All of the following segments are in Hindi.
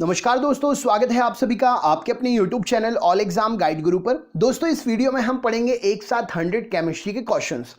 नमस्कार दोस्तों, स्वागत है आप सभी का आपके अपने YouTube channel all exam guide गुरु पर। दोस्तों, इस वीडियो में हम पढ़ेंगे एक साथ 100 केमिस्ट्री के क्वेश्चंस।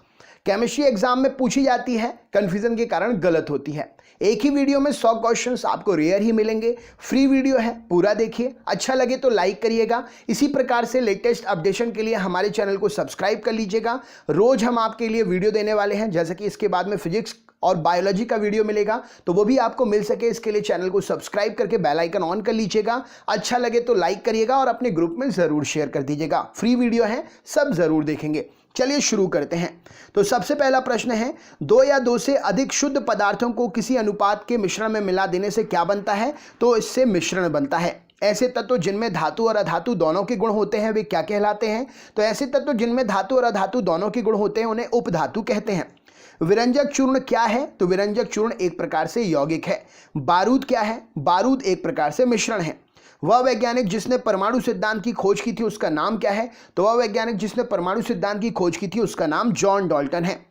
केमिस्ट्री एग्जाम में पूछी जाती है, कंफ्यूजन के कारण गलत होती है। एक ही वीडियो में 100 क्वेश्चंस आपको रेयर ही मिलेंगे। फ्री वीडियो है, पूरा देखिए। अच्छा लगे तो लाइक करिएगा। इसी प्रकार से लेटेस्ट अपडेशन के लिए हमारे चैनल को सब्सक्राइब कर लीजिएगा। रोज हम आपके लिए वीडियो देने वाले हैं, जैसे कि इसके बाद में फिजिक्स और बायोलॉजी का वीडियो मिलेगा, तो वो भी आपको मिल सके इसके लिए चैनल को सब्सक्राइब करके बेल आइकन ऑन कर लीजिएगा। अच्छा लगे तो लाइक करिएगा और अपने ग्रुप में जरूर शेयर कर दीजिएगा। फ्री वीडियो है, सब जरूर देखेंगे। चलिए शुरू करते हैं। तो सबसे पहला प्रश्न है, दो या दो से अधिक शुद्ध पदार्थों को किसी अनुपात के मिश्रण में मिला देने से क्या बनता है? तो इससे मिश्रण बनता है। ऐसे तत्व जिनमें धातु और अधातु दोनों के गुण होते हैं वे क्या कहलाते हैं? तो ऐसे तत्व जिनमें धातु और अधातु दोनों के गुण होते हैं उन्हें उपधातु कहते हैं। विरंजक चूर्ण क्या है? तो विरंजक चूर्ण एक प्रकार से यौगिक है। बारूद क्या है? बारूद एक प्रकार से मिश्रण है। वह वैज्ञानिक जिसने परमाणु सिद्धांत की खोज की थी उसका नाम क्या है? तो वह वैज्ञानिक जिसने परमाणु सिद्धांत की खोज की थी उसका नाम जॉन डाल्टन है।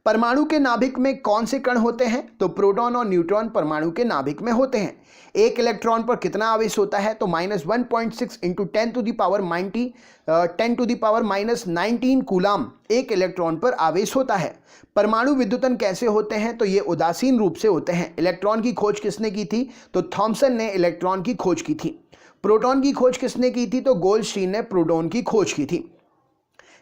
परमाणु के नाभिक में कौन से कण होते हैं? तो प्रोटॉन और न्यूट्रॉन परमाणु के नाभिक में होते हैं। एक इलेक्ट्रॉन पर कितना आवेश होता है? तो -1.6 इंटू 10⁻⁻19 कूलाम एक इलेक्ट्रॉन पर आवेश होता है। परमाणु विद्युतन कैसे होते हैं? तो ये उदासीन रूप से होते हैं। इलेक्ट्रॉन की खोज किसने की थी? तो थॉमसन ने इलेक्ट्रॉन की खोज की थी। प्रोटॉन की खोज किसने की थी? तो गोल्डस्टीन ने प्रोटॉन की खोज की थी।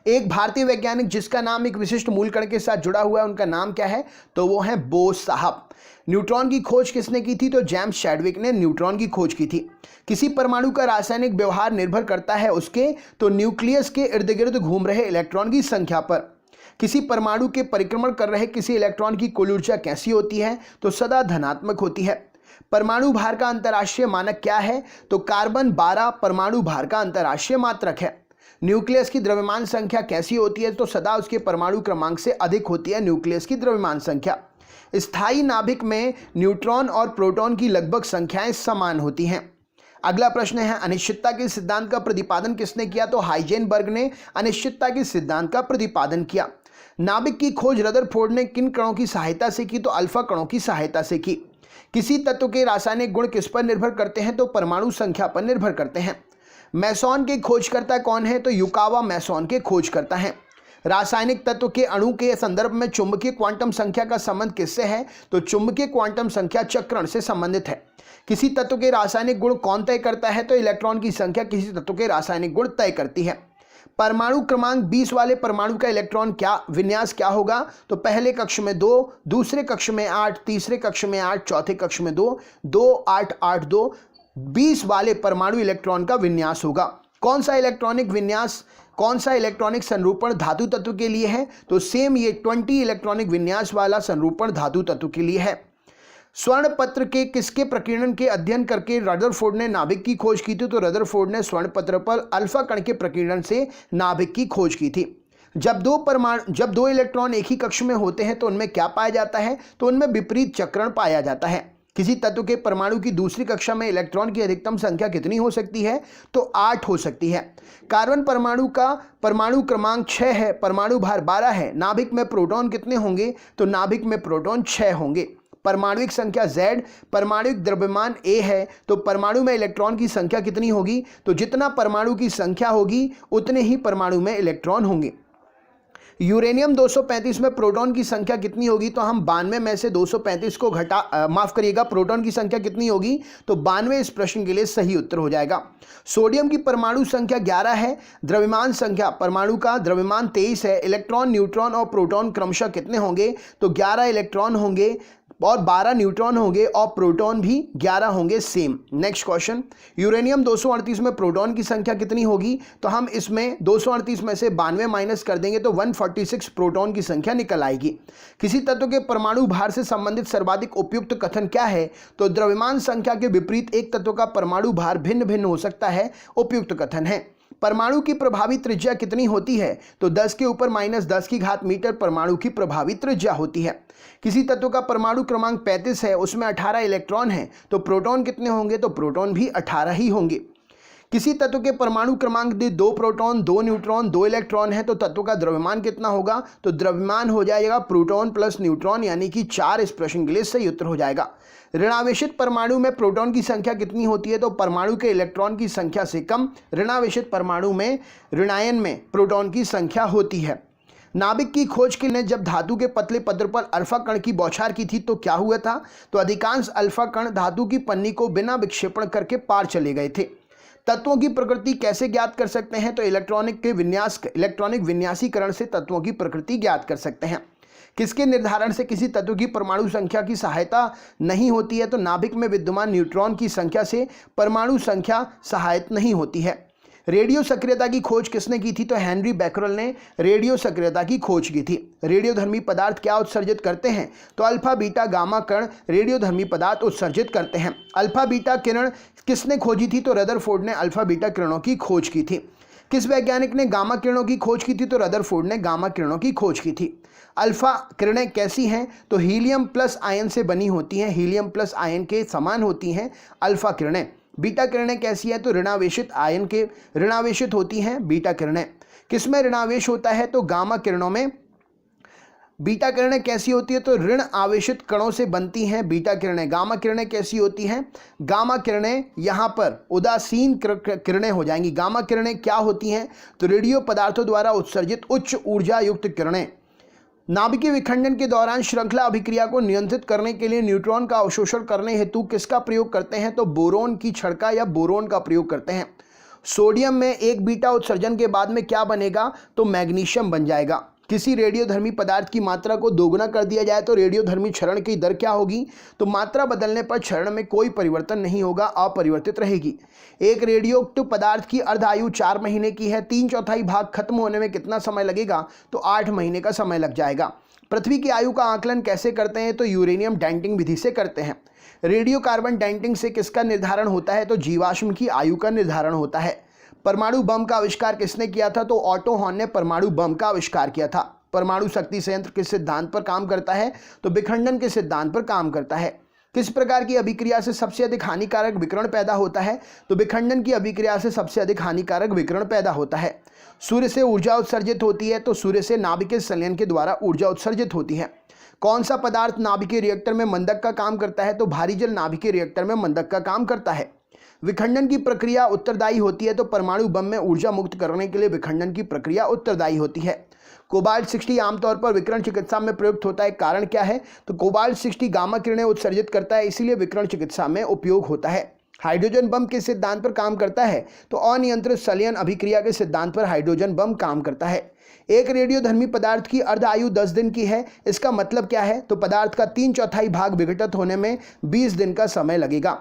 एक भारतीय वैज्ञानिक जिसका नाम एक विशिष्ट मूल कण के साथ जुड़ा हुआ है, उनका नाम क्या है? तो वो है बोस साहब। न्यूट्रॉन की खोज किसने की थी? तो जेम्स चैडविक ने न्यूट्रॉन की खोज की थी। किसी परमाणु का रासायनिक व्यवहार निर्भर करता है उसके तो न्यूक्लियस के इर्द गिर्द घूम रहे इलेक्ट्रॉन की संख्या पर। किसी परमाणु के परिक्रमण कर रहे किसी इलेक्ट्रॉन की कुल ऊर्जा कैसी होती है? तो सदा धनात्मक होती है। परमाणु भार का अंतर्राष्ट्रीय मानक क्या है? तो कार्बन 12 परमाणु भार का अंतर्राष्ट्रीय मात्रक है। न्यूक्लियस की द्रव्यमान संख्या कैसी होती है? तो सदा उसके परमाणु क्रमांक से अधिक होती है न्यूक्लियस की द्रव्यमान संख्या। स्थायी नाभिक में न्यूट्रॉन और प्रोटॉन की लगभग संख्याएं समान होती हैं। अगला प्रश्न है, अनिश्चितता के सिद्धांत का प्रतिपादन किसने किया? तो हाइजेनबर्ग ने अनिश्चितता के सिद्धांत का प्रतिपादन किया। नाभिक की खोज रदरफोर्ड ने किन कणों की सहायता से की? तो अल्फा कणों की सहायता से की। किसी तत्व के रासायनिक गुण किस पर निर्भर करते हैं? तो परमाणु संख्या पर निर्भर करते हैं। मैसॉन के खोजकर्ता कौन है? तो युकावा मैसॉन के खोजकर्ता हैं। रासायनिक तत्व के अणु के संदर्भ में चुंबकीय क्वांटम संख्या का संबंध किससे है? तो चुंबकीय क्वांटम संख्या चक्रण से संबंधित है। किसी तत्व के रासायनिक गुण कौन तय करता है? तो इलेक्ट्रॉन की संख्या किसी तत्व के रासायनिक गुण तय करती है। परमाणु क्रमांक 20 वाले परमाणु का इलेक्ट्रॉन विन्यास क्या होगा? तो पहले कक्ष में 2, दूसरे कक्ष में 8, तीसरे कक्ष में 8, चौथे कक्ष में 2, 2 8 8 2 20 वाले परमाणु इलेक्ट्रॉन का विन्यास होगा। कौन सा इलेक्ट्रॉनिक संरूपण धातु तत्व के लिए है? तो सेम ये 20 इलेक्ट्रॉनिक विन्यास वाला संरूपण धातु तत्व के लिए है। स्वर्ण पत्र के किसके प्रकीर्णन के अध्ययन करके रदरफोर्ड ने नाभिक की खोज की थी? तो रदरफोर्ड ने स्वर्ण पत्र पर अल्फा कण के प्रकीर्णन से नाभिक की खोज की थी। जब दो इलेक्ट्रॉन एक ही कक्ष में होते हैं तो उनमें क्या पाया जाता है? तो उनमें विपरीत चक्रण पाया जाता है। किसी तत्व के परमाणु की दूसरी कक्षा में इलेक्ट्रॉन की अधिकतम संख्या कितनी हो सकती है? तो 8 हो सकती है। कार्बन परमाणु का परमाणु क्रमांक 6 है, परमाणु भार 12 है। नाभिक में प्रोटॉन कितने होंगे? तो नाभिक में प्रोटॉन 6 होंगे। परमाणुिक संख्या Z, परमाणुिक द्रव्यमान A है, तो परमाणु में इलेक्ट्रॉन की संख्या कितनी होगी? तो जितना परमाणु की संख्या होगी उतने ही परमाणु में इलेक्ट्रॉन होंगे। यूरेनियम 235 में प्रोटॉन की संख्या कितनी होगी? तो हम 92 में से 235 को प्रोटॉन की संख्या कितनी होगी? तो 92 इस प्रश्न के लिए सही उत्तर हो जाएगा। सोडियम की परमाणु संख्या 11 है। द्रव्यमान संख्या परमाणु का द्रव्यमान 23 है। इलेक्ट्रॉन, न्यूट्रॉन और प्रोटॉन क्रमशः कितने होंगे? तो 11 इलेक्ट्रॉन होंगे और 12 न्यूट्रॉन होंगे और प्रोटॉन भी 11 होंगे सेम। नेक्स्ट क्वेश्चन, यूरेनियम 238 में प्रोटॉन की संख्या कितनी होगी? तो हम इसमें 238 में से 92 माइनस कर देंगे तो 146 प्रोटॉन की संख्या निकल आएगी। किसी तत्व के परमाणु भार से संबंधित सर्वाधिक उपयुक्त कथन क्या है? तो द्रव्यमान संख्या के विपरीत एक तत्व का परमाणु भार भिन्न भिन्न हो सकता है, उपयुक्त कथन है। परमाणु की प्रभावी त्रिज्या कितनी होती है? तो 10 के ऊपर -10 मीटर परमाणु की प्रभावी त्रिज्या होती है। किसी तत्व का परमाणु क्रमांक 35 है, उसमें 18 इलेक्ट्रॉन हैं, तो प्रोटॉन कितने होंगे? तो प्रोटॉन भी 18 ही होंगे। किसी तत्व के परमाणु क्रमांक दे 2 प्रोटॉन 2 न्यूट्रॉन 2 इलेक्ट्रॉन है तो तत्व का द्रव्यमान कितना होगा? तो द्रव्यमान हो जाएगा प्रोटॉन प्लस न्यूट्रॉन, यानी कि 4 इस प्रश्न के लिए सही उत्तर हो जाएगा। ऋणावेशित परमाणु में प्रोटॉन की संख्या कितनी होती है? तो परमाणु के इलेक्ट्रॉन की संख्या से कम ऋणावेशित परमाणु में ऋणायन में प्रोटॉन की संख्या होती है। नाभिक की खोज के लिए जब धातु के पतले पत्र पर अल्फा कण की बौछार की थी तो क्या हुआ था? तो अधिकांश अल्फा कण धातु की पन्नी को बिना विक्षेपण करके पार चले गए थे। तत्वों की प्रकृति कैसे ज्ञात कर सकते हैं? तो इलेक्ट्रॉनिक विन्यासीकरण से तत्वों की प्रकृति ज्ञात कर सकते हैं। किसके निर्धारण से किसी तत्व की परमाणु संख्या की सहायता नहीं होती है? तो नाभिक में विद्यमान न्यूट्रॉन की संख्या से परमाणु संख्या सहायक नहीं होती है। रेडियो सक्रियता की खोज किसने की थी? तो हेनरी बैकरल ने रेडियो सक्रियता की खोज की थी। रेडियोधर्मी पदार्थ क्या उत्सर्जित करते हैं? तो अल्फा बीटा गामा कण रेडियोधर्मी पदार्थ उत्सर्जित करते हैं। अल्फा बीटा किरण किसने खोजी थी? तो रदरफोर्ड ने अल्फा बीटा किरणों की खोज की थी। किस वैज्ञानिक ने गामा किरणों की खोज की थी? तो रदरफोर्ड ने गामा किरणों की खोज की थी। अल्फा किरणें कैसी हैं? तो हीलियम प्लस आयन से बनी होती हैं, हीलियम प्लस आयन के समान होती हैं अल्फा किरणें। बीटा किरणें कैसी हैं? तो ऋणावेशित आयन के ऋणावेशित होती हैं बीटा किरणें। किसमें ऋणावेश होता है? तो गामा किरणों में। बीटा किरणें कैसी होती है? तो ऋण आवेशित कणों से बनती हैं बीटा किरणें। गामा किरणें कैसी होती हैं? गामा किरणें यहाँ पर उदासीन किरणें हो जाएंगी। गामा किरणें क्या होती हैं? तो रेडियो पदार्थों द्वारा उत्सर्जित उच्च ऊर्जा युक्त किरणें। नाभिकीय विखंडन के दौरान श्रृंखला अभिक्रिया को नियंत्रित करने के लिए न्यूट्रॉन का अवशोषण करने हेतु किसका प्रयोग करते हैं? तो बोरोन की छड़का या बोरोन का प्रयोग करते हैं। सोडियम में एक बीटा उत्सर्जन के बाद में क्या बनेगा? तो मैग्नीशियम बन जाएगा। किसी रेडियोधर्मी पदार्थ की मात्रा को दोगुना कर दिया जाए तो रेडियोधर्मी क्षरण की दर क्या होगी? तो मात्रा बदलने पर क्षरण में कोई परिवर्तन नहीं होगा, अपरिवर्तित रहेगी। एक रेडियोक्टिव पदार्थ की अर्ध आयु 4 महीने की है, 3/4 भाग खत्म होने में कितना समय लगेगा? तो 8 महीने का समय लग जाएगा। पृथ्वी की आयु का आकलन कैसे करते हैं? तो यूरेनियम डैंटिंग विधि से करते हैं। रेडियो कार्बन डैंटिंग से किसका निर्धारण होता है? तो जीवाश्म की आयु का निर्धारण होता है। परमाणु बम का आविष्कार किसने किया था? तो ऑटो हॉर्न ने परमाणु बम का आविष्कार किया था। परमाणु शक्ति संयंत्र किस सिद्धांत पर काम करता है? तो विखंडन के सिद्धांत पर काम करता है। किस प्रकार की अभिक्रिया से सबसे अधिक हानिकारक विकिरण पैदा होता है? तो विखंडन की अभिक्रिया से सबसे अधिक हानिकारक विकिरण पैदा होता है। सूर्य से ऊर्जा उत्सर्जित होती है, तो सूर्य से नाभिकीय संलयन के द्वारा ऊर्जा उत्सर्जित होती है। कौन सा पदार्थ नाभिकीय रिएक्टर में मंदक का काम करता है? तो भारी जल नाभिकीय रिएक्टर में मंदक का काम करता है। विखंडन की प्रक्रिया उत्तरदायी होती है, तो परमाणु बम में ऊर्जा मुक्त करने के लिए विखंडन की प्रक्रिया उत्तरदायी होती है। कोबाल्ट 60 आमतौर पर विकिरण चिकित्सा में प्रयुक्त होता है, कारण क्या है? तो कोबाल्ट 60 गामा किरणें उत्सर्जित करता है, इसीलिए विकिरण चिकित्सा में उपयोग होता है। हाइड्रोजन बम किस सिद्धांत पर काम करता है? तो अनियंत्रित संलयन अभिक्रिया के सिद्धांत पर हाइड्रोजन बम काम करता है। एक रेडियोधर्मी पदार्थ की अर्ध आयु 10 दिन की है, इसका मतलब क्या है? तो पदार्थ का 3/4 भाग विघटित होने में 20 दिन का समय लगेगा।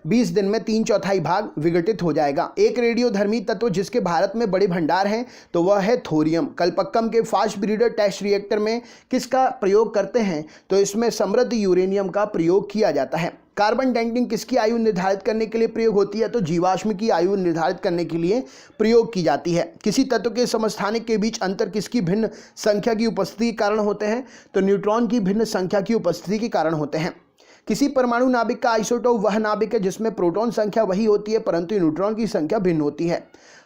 20 दिन में 3/4 भाग विघटित हो जाएगा। एक रेडियोधर्मी तत्व जिसके भारत में बड़े भंडार हैं तो वह है थोरियम। कल्पक्कम के फास्ट ब्रीडर टेस्ट रिएक्टर में किसका प्रयोग करते हैं? तो इसमें समृद्ध यूरेनियम का प्रयोग किया जाता है। कार्बन डैंटिंग किसकी आयु निर्धारित करने के लिए प्रयोग होती है? तो जीवाश्म की आयु निर्धारित करने के लिए प्रयोग की जाती है। किसी तत्व के समस्थानिक के बीच अंतर किसकी भिन्न संख्या की उपस्थिति के कारण होते हैं? तो न्यूट्रॉन की भिन्न संख्या की उपस्थिति के कारण होते हैं। किसी परमाणु नाभिक का आइसोटोप वह नाभिक है जिसमें प्रोटॉन संख्या वही होती है परंतु न्यूट्रॉन की संख्या भिन्न होती है।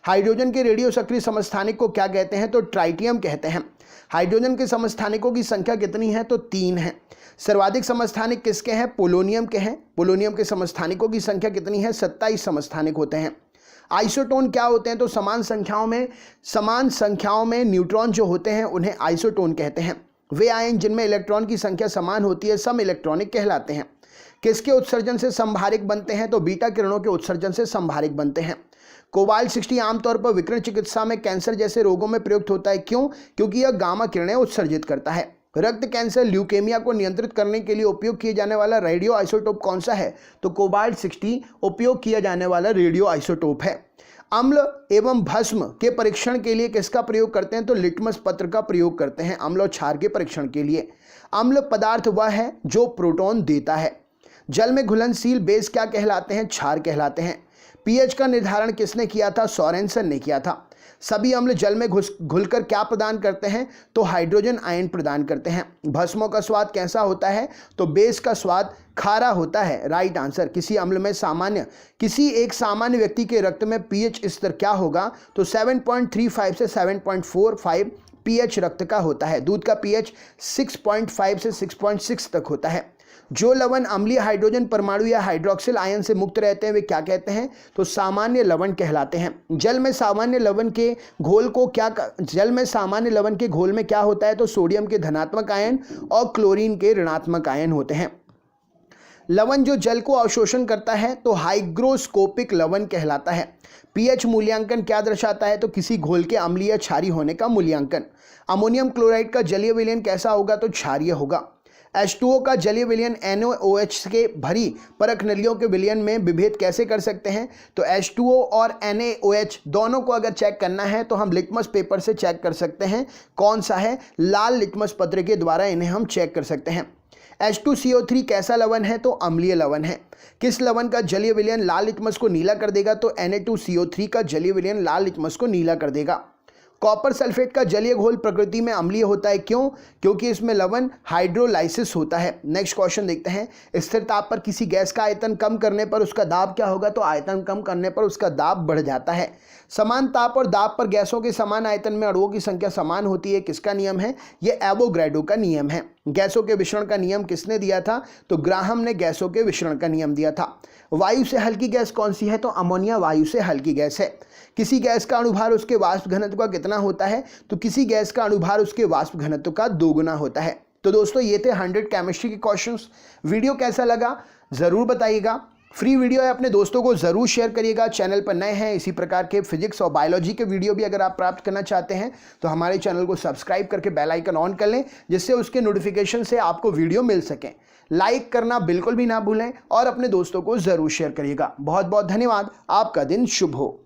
हाइड्रोजन के रेडियो सक्रिय समस्थानिक को क्या कहते हैं? तो ट्राइटियम कहते हैं। हाइड्रोजन के समस्थानिकों की संख्या कितनी है? तो 3 है। सर्वाधिक समस्थानिक किसके हैं? पोलोनियम के हैं। पोलोनियम के समस्थानिकों की संख्या कितनी है? 27 समस्थानिक होते हैं। आइसोटोन क्या होते हैं? तो समान संख्याओं में न्यूट्रॉन जो होते हैं उन्हें आइसोटोन कहते हैं। वे आयन जिनमें इलेक्ट्रॉन की संख्या समान होती है सम इलेक्ट्रॉनिक कहलाते हैं। किसके उत्सर्जन से संभारिक बनते हैं? तो बीटा किरणों के उत्सर्जन से संभारिक बनते हैं। कोबाल्ट 60 आमतौर पर विकिरण चिकित्सा में कैंसर जैसे रोगों में प्रयुक्त होता है, क्यों? क्योंकि यह गामा किरणें उत्सर्जित करता है। रक्त कैंसर ल्यूकेमिया को नियंत्रित करने के लिए उपयोग किए जाने वाला रेडियो आइसोटोप कौन सा है? तो कोबाल्ट 60 उपयोग किया जाने वाला रेडियो आइसोटोप है। अम्ल एवं भस्म के परीक्षण के लिए किसका प्रयोग करते हैं? तो लिटमस पत्र का प्रयोग करते हैं अम्ल और क्षार के परीक्षण के लिए। अम्ल पदार्थ वह है जो प्रोटॉन देता है। जल में घुलनशील बेस क्या कहलाते हैं? क्षार कहलाते हैं। पीएच का निर्धारण किसने किया था? सोरेनसन ने किया था। सभी अम्ल जल में घुलकर क्या प्रदान करते हैं? तो हाइड्रोजन आयन प्रदान करते हैं। भस्मों का स्वाद कैसा होता है? तो बेस का स्वाद खारा होता है। Right answer. किसी एक सामान्य व्यक्ति के रक्त में पीएच स्तर क्या होगा? तो 7.35 से 7.45 पीएच रक्त का होता है। दूध का पीएच 6.5 से 6.6 तक होता है। जो लवण अम्लीय हाइड्रोजन परमाणु या हाइड्रोक्सिल आयन से मुक्त रहते हैं वे क्या कहते हैं? तो सामान्य लवण कहलाते हैं। जल में सामान्य लवण के घोल में क्या होता है? तो सोडियम के धनात्मक आयन और क्लोरीन के ऋणात्मक आयन होते हैं। लवण जो जल को अवशोषण करता है तो हाइग्रोस्कोपिक लवण कहलाता है। पीएच मूल्यांकन क्या दर्शाता है? तो किसी घोल के अम्लीय या क्षारीय होने का मूल्यांकन। अमोनियम क्लोराइड का जलीय विलयन कैसा होगा? तो क्षारीय होगा। H2O का जलीय विलयन NaOH के भरी परख नलियों के विलयन में विभेद कैसे कर सकते हैं? तो H2O और NaOH दोनों को अगर चेक करना है तो हम लिटमस पेपर से चेक कर सकते हैं। कौन सा है? लाल लिटमस पत्र के द्वारा इन्हें हम चेक कर सकते हैं। H2CO3 कैसा लवण है? तो अम्लीय लवण है। किस लवण का जलीय विलयन लाल लिटमस को नीला कर देगा? तो Na2CO3 का जलीय विलयन लाल लिटमस को नीला कर देगा। कॉपर सल्फेट का जलीय घोल प्रकृति में अम्लीय होता है। क्यों? क्योंकि इसमें लवण हाइड्रोलाइसिस होता है। नेक्स्ट क्वेश्चन देखते हैं। स्थिर ताप पर किसी गैस का आयतन कम करने पर उसका दाब क्या होगा? तो आयतन कम करने पर उसका दाब बढ़ जाता है। समान ताप और दाब पर गैसों के समान आयतन में अणुओं की संख्या समान होती है। किसका नियम है? ये एवोगैड्रो का नियम है। गैसों के विषरण का नियम किसने दिया था? तो ग्राहम ने गैसों के विषरण का नियम दिया था। वायु से हल्की गैस कौन सी है? तो अमोनिया वायु से हल्की गैस है। किसी गैस का अणुभार उसके वाष्प घनत्व का कितना होता है? तो किसी गैस का अणुभार उसके वाष्प घनत्व का 2 गुना होता है। तो दोस्तों ये थे 100 केमिस्ट्री के क्वेश्चंस। वीडियो कैसा लगा ज़रूर बताइएगा। फ्री वीडियो है, अपने दोस्तों को ज़रूर शेयर करिएगा। चैनल पर नए हैं, इसी प्रकार के फिजिक्स और बायोलॉजी के वीडियो भी अगर आप प्राप्त करना चाहते हैं तो हमारे चैनल को सब्सक्राइब करके बेल आइकन ऑन कर लें, जिससे उसके नोटिफिकेशन से आपको वीडियो मिल सकें। लाइक करना बिल्कुल भी ना भूलें और अपने दोस्तों को ज़रूर शेयर करिएगा। बहुत बहुत धन्यवाद। आपका दिन शुभ हो।